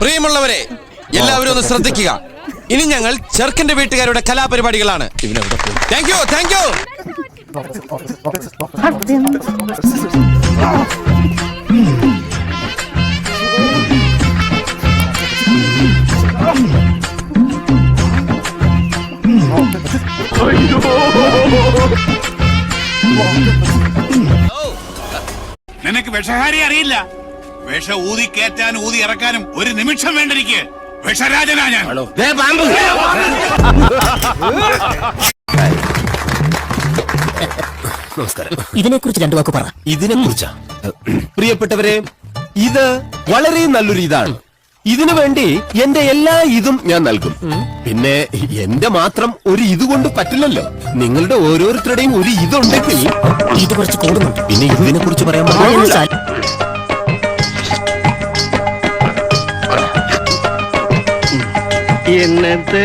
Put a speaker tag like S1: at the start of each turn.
S1: പ്രിയമുള്ളവരെ, എല്ലാവരും ഒന്ന് ശ്രദ്ധിക്കുക. ഇനി ഞങ്ങൾ ചെറുക്കന്റെ വീട്ടുകാരുടെ കലാപരിപാടികളാണ്. Thank you, thank you.
S2: നിനക്ക് വിഷഹാരി അറിയില്ല. വിഷ ഊതി കയറ്റാനും ഊതി ഇറക്കാനും ഒരു നിമിഷം വേണ്ടിരിക്കെ. വിഷരാജനാ ഞാൻ.
S3: നമസ്കാരം. ഇതിനെക്കുറിച്ച് രണ്ടു വാക്ക് പറ. ഇതിനെക്കുറിച്ചാ പ്രിയപ്പെട്ടവരെ, ഇത് വളരെ നല്ലൊരു ഇതാണ്. ഇതിനു വേണ്ടി എന്റെ എല്ലാ ഇതും ഞാൻ നൽകും. പിന്നെ എന്റെ മാത്രം ഒരു ഇതുകൊണ്ട് പറ്റില്ലല്ലോ. നിങ്ങളുടെ ഓരോരുത്തരുടെയും ഒരു ഇതുണ്ടെങ്കിൽ ഇത് കുറച്ച് കൂടുന്നുണ്ട്. പിന്നെ ഇതിനെ കുറിച്ച് പറയാൻ
S4: എന്നത്തെ